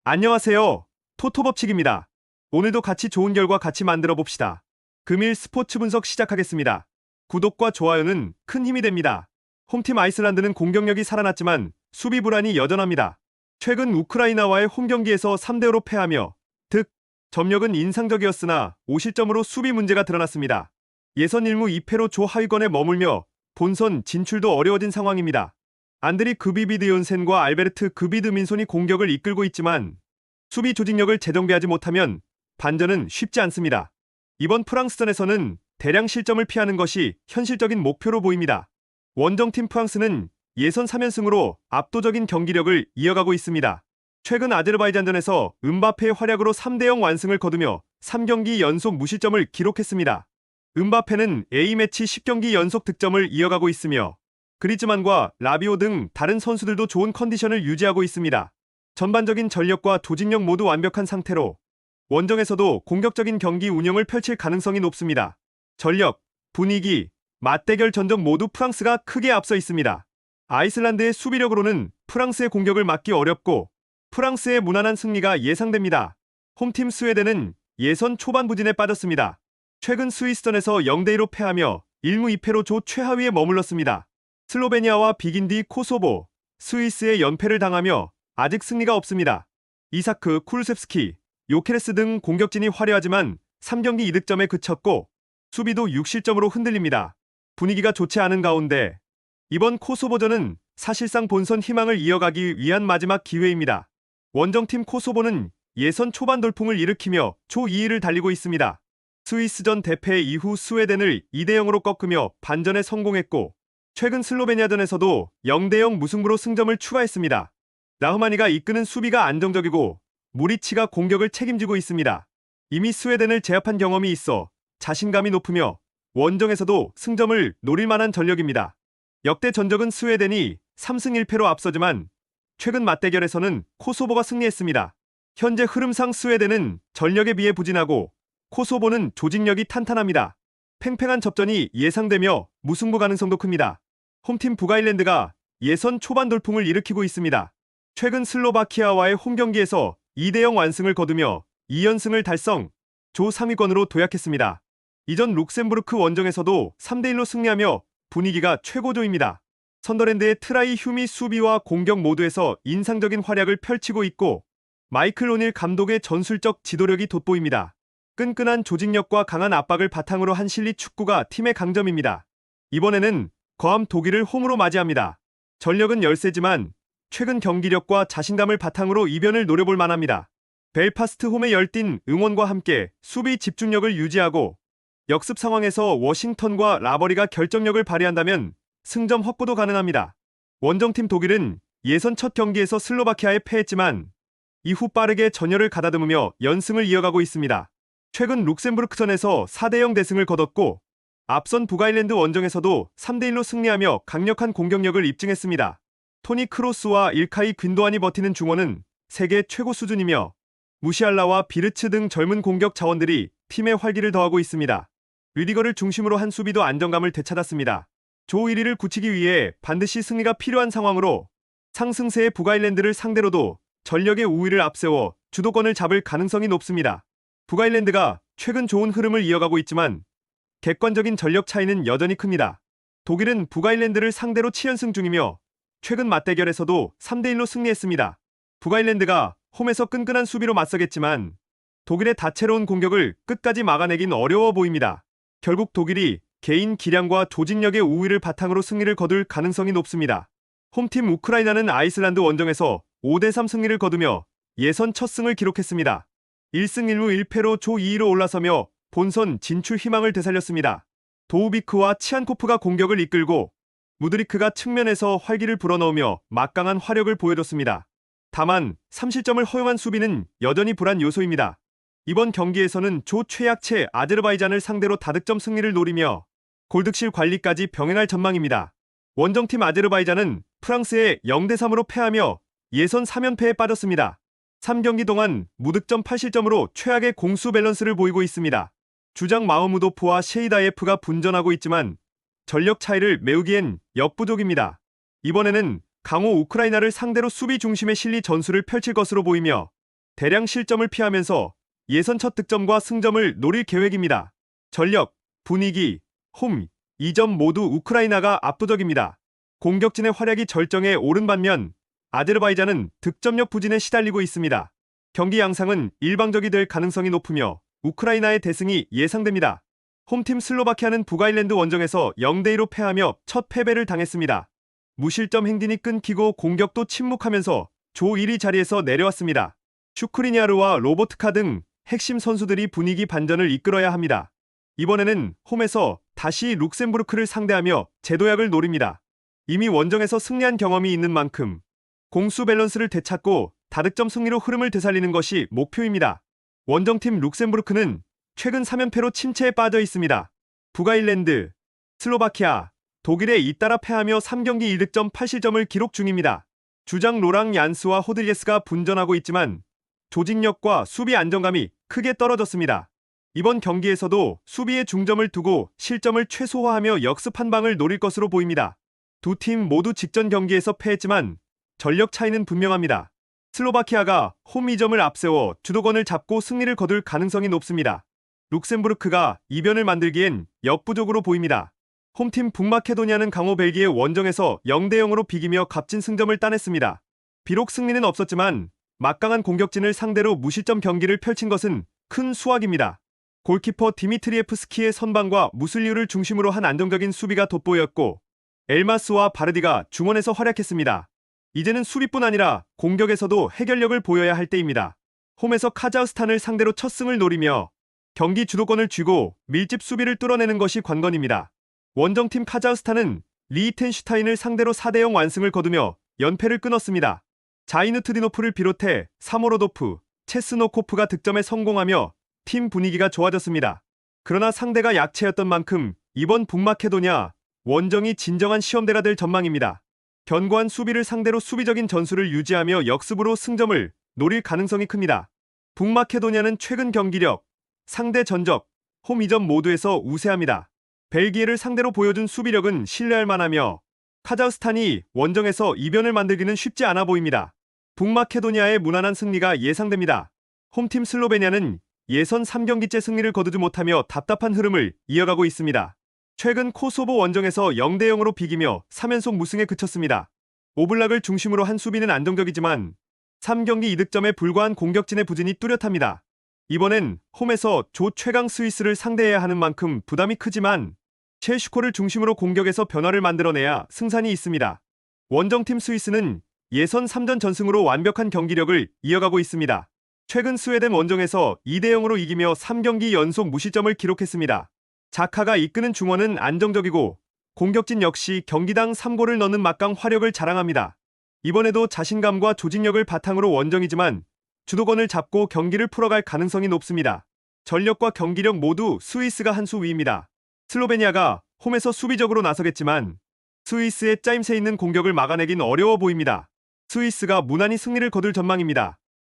안녕하세요. 토토법칙입니다. 오늘도 같이 좋은 결과 같이 만들어 봅시다. 금일 스포츠 분석 시작하겠습니다. 구독과 좋아요는 큰 힘이 됩니다. 홈팀 아이슬란드는 공격력이 살아났지만 수비 불안이 여전합니다. 최근 우크라이나와의 홈경기에서 3대5로 패하며 점력은 인상적이었으나 5실점으로 수비 문제가 드러났습니다. 예선 1무 2패로 조 하위권에 머물며 본선 진출도 어려워진 상황입니다. 안드리 그비비드욘센과 알베르트 그비드민손이 공격을 이끌고 있지만 수비 조직력을 재정비하지 못하면 반전은 쉽지 않습니다. 이번 프랑스전에서는 대량 실점을 피하는 것이 현실적인 목표로 보입니다. 원정팀 프랑스는 예선 3연승으로 압도적인 경기력을 이어가고 있습니다. 최근 아제르바이잔전에서 음바페의 활약으로 3대0 완승을 거두며 3경기 연속 무실점을 기록했습니다. 음바페는 A매치 10경기 연속 득점을 이어가고 있으며 그리즈만과 라비오 등 다른 선수들도 좋은 컨디션을 유지하고 있습니다. 전반적인 전력과 조직력 모두 완벽한 상태로 원정에서도 공격적인 경기 운영을 펼칠 가능성이 높습니다. 전력, 분위기, 맞대결 전적 모두 프랑스가 크게 앞서 있습니다. 아이슬란드의 수비력으로는 프랑스의 공격을 막기 어렵고 프랑스의 무난한 승리가 예상됩니다. 홈팀 스웨덴은 예선 초반 부진에 빠졌습니다. 최근 스위스전에서 0대2로 패하며 1무 2패로 조 최하위에 머물렀습니다. 슬로베니아와 비긴디, 코소보, 스위스에 연패를 당하며 아직 승리가 없습니다. 이사크, 쿨셉스키, 요케레스 등 공격진이 화려하지만 3경기 2득점에 그쳤고 수비도 6실점으로 흔들립니다. 분위기가 좋지 않은 가운데 이번 코소보전은 사실상 본선 희망을 이어가기 위한 마지막 기회입니다. 원정팀 코소보는 예선 초반 돌풍을 일으키며 조 2위를 달리고 있습니다. 스위스전 대패 이후 스웨덴을 2대0으로 꺾으며 반전에 성공했고 최근 슬로베니아전에서도 0대0 무승부로 승점을 추가했습니다. 라흐마니가 이끄는 수비가 안정적이고 무리치가 공격을 책임지고 있습니다. 이미 스웨덴을 제압한 경험이 있어 자신감이 높으며 원정에서도 승점을 노릴 만한 전력입니다. 역대 전적은 스웨덴이 3승 1패로 앞서지만 최근 맞대결에서는 코소보가 승리했습니다. 현재 흐름상 스웨덴은 전력에 비해 부진하고 코소보는 조직력이 탄탄합니다. 팽팽한 접전이 예상되며 무승부 가능성도 큽니다. 홈팀 북아일랜드가 예선 초반 돌풍을 일으키고 있습니다. 최근 슬로바키아와의 홈경기에서 2대0 완승을 거두며 2연승을 달성, 조 3위권으로 도약했습니다. 이전 룩셈부르크 원정에서도 3대1로 승리하며 분위기가 최고조입니다. 선더랜드의 트라이 휴미 수비와 공격 모두에서 인상적인 활약을 펼치고 있고 마이클 오닐 감독의 전술적 지도력이 돋보입니다. 끈끈한 조직력과 강한 압박을 바탕으로 한 실리 축구가 팀의 강점입니다. 이번에는 거함 독일을 홈으로 맞이합니다. 전력은 열세지만 최근 경기력과 자신감을 바탕으로 이변을 노려볼 만합니다. 벨파스트 홈에 열띤 응원과 함께 수비 집중력을 유지하고 역습 상황에서 워싱턴과 라버리가 결정력을 발휘한다면 승점 확보도 가능합니다. 원정팀 독일은 예선 첫 경기에서 슬로바키아에 패했지만 이후 빠르게 전열을 가다듬으며 연승을 이어가고 있습니다. 최근 룩셈부르크전에서 4대0 대승을 거뒀고 앞선 북아일랜드 원정에서도 3대1로 승리하며 강력한 공격력을 입증했습니다. 토니 크로스와 일카이 귄도안이 버티는 중원은 세계 최고 수준이며 무시알라와 비르츠 등 젊은 공격 자원들이 팀의 활기를 더하고 있습니다. 르디거를 중심으로 한 수비도 안정감을 되찾았습니다. 조 1위를 굳히기 위해 반드시 승리가 필요한 상황으로 상승세의 북아일랜드를 상대로도 전력의 우위를 앞세워 주도권을 잡을 가능성이 높습니다. 북아일랜드가 최근 좋은 흐름을 이어가고 있지만 객관적인 전력 차이는 여전히 큽니다. 독일은 북아일랜드를 상대로 7연승 중이며 최근 맞대결에서도 3대1로 승리했습니다. 북아일랜드가 홈에서 끈끈한 수비로 맞서겠지만 독일의 다채로운 공격을 끝까지 막아내긴 어려워 보입니다. 결국 독일이 개인 기량과 조직력의 우위를 바탕으로 승리를 거둘 가능성이 높습니다. 홈팀 우크라이나는 아이슬란드 원정에서 5대3 승리를 거두며 예선 첫 승을 기록했습니다. 1승 1무 1패로 조 2위로 올라서며 본선 진출 희망을 되살렸습니다. 도우비크와 치안코프가 공격을 이끌고 무드리크가 측면에서 활기를 불어넣으며 막강한 화력을 보여줬습니다. 다만 3실점을 허용한 수비는 여전히 불안 요소입니다. 이번 경기에서는 조 최약체 아제르바이잔을 상대로 다득점 승리를 노리며 골득실 관리까지 병행할 전망입니다. 원정팀 아제르바이잔은 프랑스에 0대3으로 패하며 예선 3연패에 빠졌습니다. 3경기 동안 무득점 8실점으로 최악의 공수 밸런스를 보이고 있습니다. 주장 마흐무도프와 셰이다예프가 분전하고 있지만 전력 차이를 메우기엔 역부족입니다. 이번에는 강호 우크라이나를 상대로 수비 중심의 실리 전술을 펼칠 것으로 보이며 대량 실점을 피하면서 예선 첫 득점과 승점을 노릴 계획입니다. 전력, 분위기, 홈, 2점 모두 우크라이나가 압도적입니다. 공격진의 활약이 절정에 오른 반면 아제르바이잔은 득점력 부진에 시달리고 있습니다. 경기 양상은 일방적이 될 가능성이 높으며 우크라이나의 대승이 예상됩니다. 홈팀 슬로바키아는 북아일랜드 원정에서 0대2로 패하며 첫 패배를 당했습니다. 무실점 행진이 끊기고 공격도 침묵하면서 조 1위 자리에서 내려왔습니다. 슈크리니아르와 로보트카 등 핵심 선수들이 분위기 반전을 이끌어야 합니다. 이번에는 홈에서 다시 룩셈부르크를 상대하며 재도약을 노립니다. 이미 원정에서 승리한 경험이 있는 만큼 공수 밸런스를 되찾고 다득점 승리로 흐름을 되살리는 것이 목표입니다. 원정팀 룩셈부르크는 최근 3연패로 침체에 빠져 있습니다. 북아일랜드, 슬로바키아, 독일에 잇따라 패하며 3경기 1득점 8실점을 기록 중입니다. 주장 로랑 얀스와 호드리게스가 분전하고 있지만 조직력과 수비 안정감이 크게 떨어졌습니다. 이번 경기에서도 수비에 중점을 두고 실점을 최소화하며 역습 한 방을 노릴 것으로 보입니다. 두 팀 모두 직전 경기에서 패했지만 전력 차이는 분명합니다. 슬로바키아가 홈 2점을 앞세워 주도권을 잡고 승리를 거둘 가능성이 높습니다. 룩셈부르크가 이변을 만들기엔 역부족으로 보입니다. 홈팀 북마케도니아는 강호 벨기에 원정에서 0대0으로 비기며 값진 승점을 따냈습니다. 비록 승리는 없었지만 막강한 공격진을 상대로 무실점 경기를 펼친 것은 큰 수확입니다. 골키퍼 디미트리에프스키의 선방과 무슬리우를 중심으로 한 안정적인 수비가 돋보였고 엘마스와 바르디가 중원에서 활약했습니다. 이제는 수비뿐 아니라 공격에서도 해결력을 보여야 할 때입니다. 홈에서 카자흐스탄을 상대로 첫 승을 노리며 경기 주도권을 쥐고 밀집 수비를 뚫어내는 것이 관건입니다. 원정팀 카자흐스탄은 리히텐슈타인을 상대로 4대0 완승을 거두며 연패를 끊었습니다. 자이누트디노프를 비롯해 사모로도프, 체스노코프가 득점에 성공하며 팀 분위기가 좋아졌습니다. 그러나 상대가 약체였던 만큼 이번 북마케도니아 원정이 진정한 시험대가 될 전망입니다. 견고한 수비를 상대로 수비적인 전술을 유지하며 역습으로 승점을 노릴 가능성이 큽니다. 북마케도니아는 최근 경기력, 상대 전적, 홈 2점 모두에서 우세합니다. 벨기에를 상대로 보여준 수비력은 신뢰할 만하며 카자흐스탄이 원정에서 이변을 만들기는 쉽지 않아 보입니다. 북마케도니아의 무난한 승리가 예상됩니다. 홈팀 슬로베니아는 예선 3경기째 승리를 거두지 못하며 답답한 흐름을 이어가고 있습니다. 최근 코소보 원정에서 0대0으로 비기며 3연속 무승에 그쳤습니다. 오블락을 중심으로 한 수비는 안정적이지만 3경기 2득점에 불과한 공격진의 부진이 뚜렷합니다. 이번엔 홈에서 조 최강 스위스를 상대해야 하는 만큼 부담이 크지만 셰슈코를 중심으로 공격에서 변화를 만들어내야 승산이 있습니다. 원정팀 스위스는 예선 3전 전승으로 완벽한 경기력을 이어가고 있습니다. 최근 스웨덴 원정에서 2대0으로 이기며 3경기 연속 무실점을 기록했습니다. 자카가 이끄는 중원은 안정적이고 공격진 역시 경기당 3골을 넣는 막강 화력을 자랑합니다. 이번에도 자신감과 조직력을 바탕으로 원정이지만 주도권을 잡고 경기를 풀어갈 가능성이 높습니다. 전력과 경기력 모두 스위스가 한 수 위입니다. 슬로베니아가 홈에서 수비적으로 나서겠지만 스위스의 짜임새 있는 공격을 막아내긴 어려워 보입니다. 스위스가 무난히 승리를 거둘 전망입니다.